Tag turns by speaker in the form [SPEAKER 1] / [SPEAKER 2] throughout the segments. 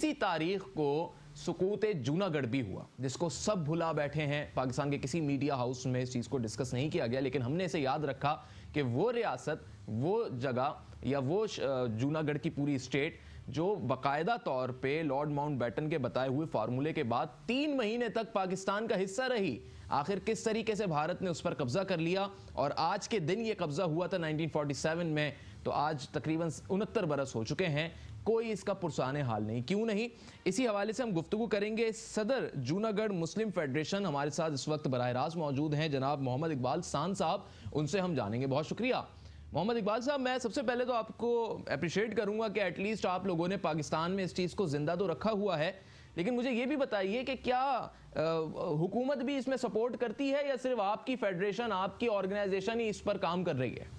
[SPEAKER 1] इसी तारीख को सुकूत जूनागढ़ भी हुआ, जिसको सब भुला बैठे हैं। पाकिस्तान के किसी मीडिया हाउस में इस चीज़ को डिस्कस नहीं किया गया, लेकिन हमने इसे याद रखा कि वो रियासत, वो जगह या वो जूनागढ़ की पूरी स्टेट जो बाकायदा तौर पे लॉर्ड माउंटबेटन के बताए हुए फार्मूले के बाद 3 महीने तक पाकिस्तान का हिस्सा रही, आखिर किस तरीके से भारत ने उस पर कब्जा कर लिया। और आज के दिन ये कब्जा हुआ था 1947 में, तो आज तकरीबन 69 बरस हो चुके हैं, कोई इसका पुरसाने हाल नहीं। क्यों नहीं, इसी हवाले से हम गुफ्तगू करेंगे। सदर जूनागढ़ मुस्लिम फेडरेशन हमारे साथ इस वक्त बराह रास्त मौजूद हैं, जनाब मोहम्मद इकबाल सान साहब, उनसे हम जानेंगे। बहुत शुक्रिया मोहम्मद इकबाल साहब। मैं सबसे पहले तो आपको अप्रिशिएट करूंगा कि एटलीस्ट आप लोगों ने पाकिस्तान में इस चीज़ को जिंदा तो रखा हुआ है, लेकिन मुझे ये भी बताइए कि क्या हुकूमत भी इसमें सपोर्ट करती है या सिर्फ आपकी फेडरेशन, आपकी ऑर्गेनाइजेशन ही इस पर काम कर रही है?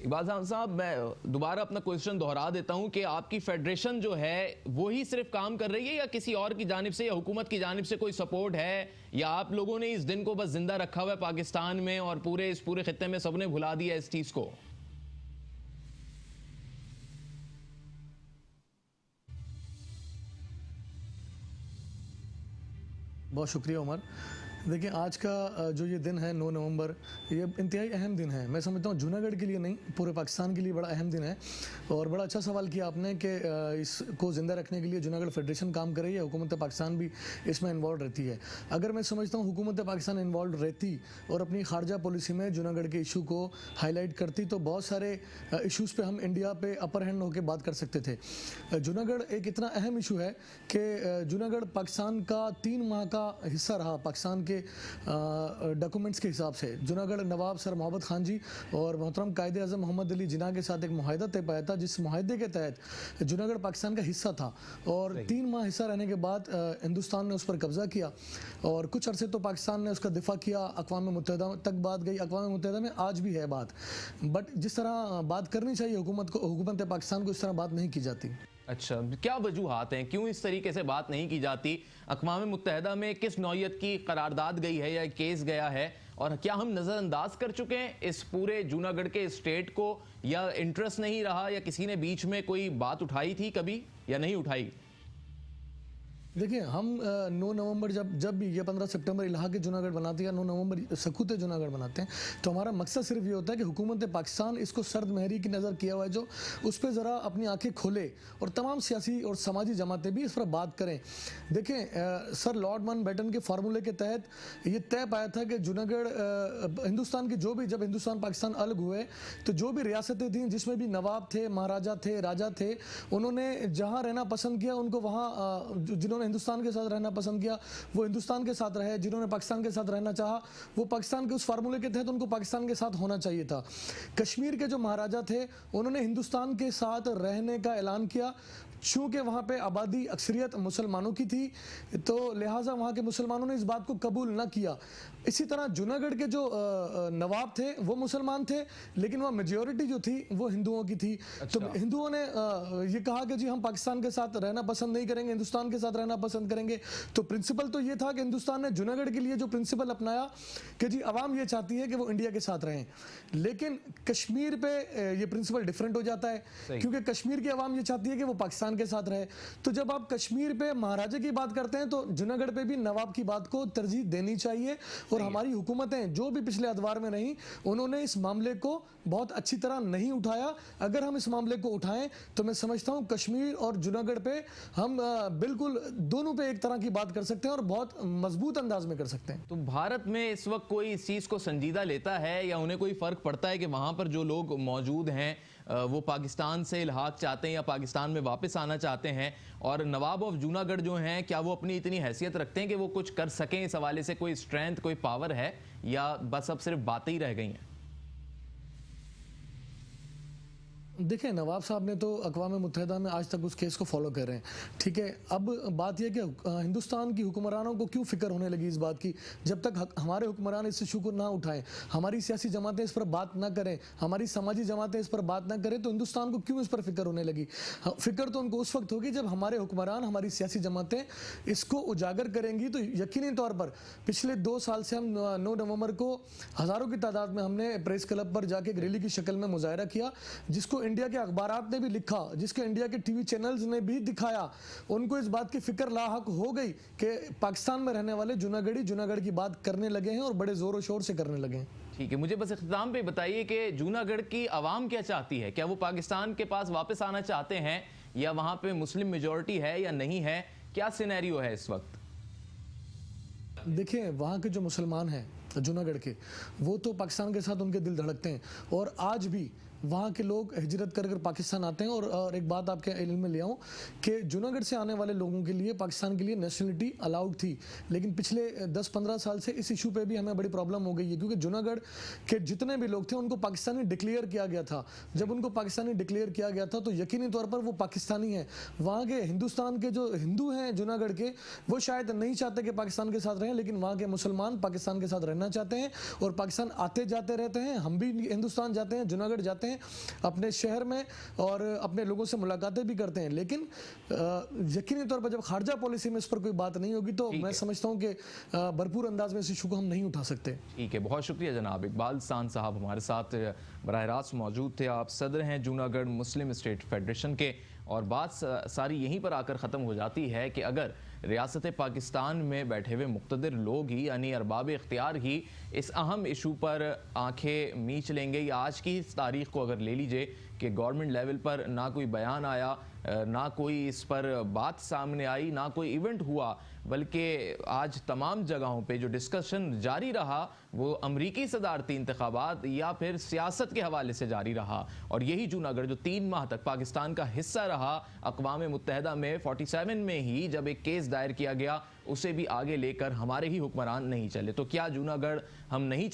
[SPEAKER 1] इकबाल साहब, मैं दोबारा अपना क्वेश्चन दोहरा देता हूं कि आपकी फेडरेशन जो है वो ही सिर्फ काम कर रही है या किसी और की जानिब से या हुकूमत की जानिब से कोई सपोर्ट है, या आप लोगों ने इस दिन को बस जिंदा रखा हुआ है पाकिस्तान में और इस पूरे खित्ते में सबने भुला दिया इस चीज को?
[SPEAKER 2] बहुत शुक्रिया उमर। देखिए, आज का जो ये दिन है 9 नवंबर, ये इंतहाई अहम दिन है। मैं समझता हूँ जूनागढ़ के लिए नहीं, पूरे पाकिस्तान के लिए बड़ा अहम दिन है। और बड़ा अच्छा सवाल किया आपने कि इसको ज़िंदा रखने के लिए जूनागढ़ फेडरेशन काम कर रही है, हुकूमत पाकिस्तान भी इसमें इन्वॉल्व रहती है। अगर मैं समझता हूँ हुकूमत पाकिस्तान इन्वॉल्व रहती और अपनी खारजा पॉलिसी में जूनागढ़ के इशू को हाईलाइट करती, तो बहुत सारे इशूज़ पे हम इंडिया पे अपर हैंड होकर बात कर सकते थे। जूनागढ़ एक इतना अहम इशू है कि जूनागढ़ पाकिस्तान का 3 माह का हिस्सा रहा। पाकिस्तान के डॉक्यूमेंट्स के हिसाब से जूनागढ़ नवाब सर मोहम्मद खान जी और मोहतरम कायदे आज़म मोहम्मद अली जिन्ना के साथ एक मुआहदा तय पाया था, जिस मुआहदे के तहत जूनागढ़ पाकिस्तान का हिस्सा था। और 3 माह हिस्सा रहने के बाद हिंदुस्तान ने उस पर कब्जा किया और कुछ अरसे तो पाकिस्तान ने उसका दिफा किया, अक़वाम मुत्तहिदा तक बात गई, अक़वाम मुत्तहिदा में आज भी है बात। बट जिस तरह बात करनी चाहिए हुकूमत पाकिस्तान को, इस तरह बात नहीं की जाती।
[SPEAKER 1] अच्छा, क्या वजूहात हैं, क्यों इस तरीके से बात नहीं की जाती? अक़वाम मुत्तहिदा में किस नौयत की करारदाद गई है या केस गया है, और क्या हम नज़रअंदाज कर चुके हैं इस पूरे जूनागढ़ के स्टेट को, या इंटरेस्ट नहीं रहा, या किसी ने बीच में कोई बात उठाई थी कभी या नहीं उठाई?
[SPEAKER 2] देखिए, हम 9 नवंबर जब भी ये 15 सितंबर इलाहा के जूनागढ़ बनाते हैं या 9 नवंबर सकूत जूनागढ़ बनाते हैं, तो हमारा मकसद सिर्फ ये होता है कि हुकूमत पाकिस्तान इसको सर्द महरी की नज़र किया हुआ है, जो उस पर ज़रा अपनी आंखें खोले और तमाम सियासी और समाजी जमातें भी इस पर बात करें। देखें, सर लॉर्ड माउंटबेटन के फार्मूले के तहत ये तय पाया था कि जूनागढ़ हिंदुस्तान की जब हिंदुस्तान पाकिस्तान अलग हुए, तो जो भी रियासतें थीं जिसमें भी नवाब थे, महाराजा थे, राजा थे, उन्होंने जहाँ रहना पसंद किया, उनको वहाँ जिन्होंने हिंदुस्तान के साथ रहना पसंद किया वो हिंदुस्तान के साथ रहे, जिन्होंने पाकिस्तान के साथ रहना चाहा वो पाकिस्तान के उस फार्मूले के तहत उनको पाकिस्तान के साथ होना चाहिए था। कश्मीर के जो महाराजा थे उन्होंने हिंदुस्तान के साथ रहने का ऐलान किया। चूँकि वहाँ पे आबादी अक्सरियत मुसलमानों की थी, तो लिहाजा वहाँ के मुसलमानों ने इस बात को कबूल न किया। इसी तरह जूनागढ़ के जो नवाब थे वो मुसलमान थे, लेकिन वहाँ मेजॉरिटी जो थी वो हिंदुओं की थी। अच्छा। तो हिंदुओं ने ये कहा कि जी हम पाकिस्तान के साथ रहना पसंद नहीं करेंगे, हिंदुस्तान के साथ रहना पसंद करेंगे। तो प्रिंसिपल तो ये था कि हिंदुस्तान ने जूनागढ़ के लिए जो प्रिंसिपल अपनाया कि जी अवाम ये चाहती है कि वो इंडिया के साथ रहें, लेकिन कश्मीर पे ये प्रिंसिपल डिफरेंट हो जाता है, क्योंकि कश्मीर की अवाम ये चाहती है कि वो पाकिस्तान के साथ रहे। तो जब आप कश्मीर पे महाराजा की बात करते हैं, तो जूनागढ़ पे भी नवाब की बात को तरजीह देनी चाहिए। और हमारी हुकूमतें जो भी पिछले अदवार में रहीं, उन्होंने इस मामले को बहुत अच्छी तरह नहीं उठाया। अगर हम इस मामले को उठाएं तो मैं समझता हूं कश्मीर और जूनागढ़ पे हम बिल्कुल दोनों पे एक तरह की बात कर सकते हैं और बहुत मजबूत अंदाज में कर सकते हैं।
[SPEAKER 1] तो भारत में इस वक्त कोई इस चीज को संजीदा लेता है, या उन्हें कोई फर्क पड़ता है कि वहां पर जो लोग मौजूद हैं वो पाकिस्तान से इल्हाक चाहते हैं या पाकिस्तान में वापस आना चाहते हैं, और नवाब ऑफ जूनागढ़ जो हैं क्या वो अपनी इतनी हैसियत रखते हैं कि वो कुछ कर सकें? इस हवाले से कोई स्ट्रेंथ, कोई पावर है, या बस अब सिर्फ बातें ही रह गई हैं?
[SPEAKER 2] دیکھیں نواب صاحب نے تو اقوام متحدہ میں آج تک اس کیس کو فالو کر رہے ہیں، ٹھیک ہے. اب بات یہ کہ ہندوستان کی حکمرانوں کو کیوں فکر ہونے لگی اس بات کی، جب تک ہمارے حکمران اس ایشو کو نہ اٹھائیں، ہماری سیاسی جماعتیں اس پر بات نہ کریں، ہماری سماجی جماعتیں اس پر بات نہ کریں، تو ہندوستان کو کیوں اس پر فکر ہونے لگی؟ فکر تو ان کو اس وقت ہوگی جب ہمارے حکمران، ہماری سیاسی جماعتیں اس کو اجاگر کریں گی. تو یقینی طور پر پچھلے 2 سال سے ہم 9 نومبر کو ہزاروں کی تعداد میں ہم نے پریس کلب پر جا کے ایک ریلی کی شکل میں مظاہرہ کیا، جس کو انڈیا کے اخبارات نے بھی لکھا، جس کے انڈیا کے ٹی وی چینلز نے بھی دکھایا. ان کو اس بات کی فکر لاحق ہو گئی کہ پاکستان میں رہنے والے جوناگڑھی گڑھ کی بات کرنے لگے ہیں اور بڑے زور و شور سے کرنے لگے ہیں.
[SPEAKER 1] ٹھیک ہے، مجھے بس اختتام پہ بتائیے کہ جوناگڑھ کی عوام کیا چاہتی ہے؟ کیا وہ پاکستان کے پاس واپس آنا چاہتے ہیں، یا وہاں پہ مسلم میجورٹی ہے یا نہیں ہے؟ کیا سینیریو ہے اس وقت؟
[SPEAKER 2] دیکھیں وہاں کے جو مسلمان ہیں جوناگڑھ کے، وہ تو پاکستان کے ساتھ ان کے دل دھڑکتے ہیں، اور آج بھی وہاں کے لوگ ہجرت کر پاکستان آتے ہیں. اور ایک بات آپ کے علم میں لے آؤں کہ جوناگڑھ سے آنے والے لوگوں کے لیے پاکستان کے لیے نیشنلٹی الاؤڈ تھی، لیکن پچھلے 10-15 سال سے اس ایشو پہ بھی ہمیں بڑی پرابلم ہو گئی ہے، کیونکہ جوناگڑھ کے جتنے بھی لوگ تھے ان کو پاکستانی ڈکلیئر کیا گیا تھا. جب ان کو پاکستانی ڈکلیئر کیا گیا تھا تو یقینی طور پر وہ پاکستانی ہیں. وہاں کے ہندوستان کے جو ہندو ہیں جوناگڑھ کے، وہ شاید نہیں چاہتے کہ پاکستان کے ساتھ رہیں، لیکن وہاں کے مسلمان پاکستان کے ساتھ رہنا چاہتے ہیں اور پاکستان آتے جاتے رہتے ہیں. ہم بھی ہندوستان جاتے ہیں، جوناگڑھ جاتے ہیں اپنے شہر میں، اور اپنے لوگوں سے ملاقاتیں بھی کرتے ہیں. لیکن یقینی طور پر جب خارجہ پالیسی میں اس پر کوئی بات نہیں ہوگی تو میں سمجھتا ہوں کہ بھرپور انداز میں اس ایشو کو ہم نہیں اٹھا سکتے.
[SPEAKER 1] ٹھیک ہے، بہت شکریہ جناب. اقبال سان صاحب ہمارے ساتھ براہ راست موجود تھے. آپ صدر ہیں جوناگڑھ مسلم اسٹیٹ فیڈریشن کے، اور بات ساری یہیں پر آ کر ختم ہو جاتی ہے کہ اگر ریاست پاکستان میں بیٹھے ہوئے مقتدر لوگ ہی، یعنی ارباب اختیار ہی، اس اہم ایشو پر آنکھیں میچ لیں گے، یا آج کی اس تاریخ کو اگر لے لیجئے کہ گورنمنٹ لیول پر نہ کوئی بیان آیا، نہ کوئی اس پر بات سامنے آئی، نہ کوئی ایونٹ ہوا، بلکہ آج تمام جگہوں پہ جو ڈسکشن جاری رہا وہ امریکی صدارتی انتخابات یا پھر سیاست کے حوالے سے جاری رہا. اور یہی جوناگڑھ جو 3 ماہ تک پاکستان کا حصہ رہا، اقوام متحدہ میں 47 میں ہی جب ایک کیس دائر کیا گیا، اسے بھی آگے لے کر ہمارے ہی حکمران نہیں چلے. تو کیا جوناگڑھ ہم نہیں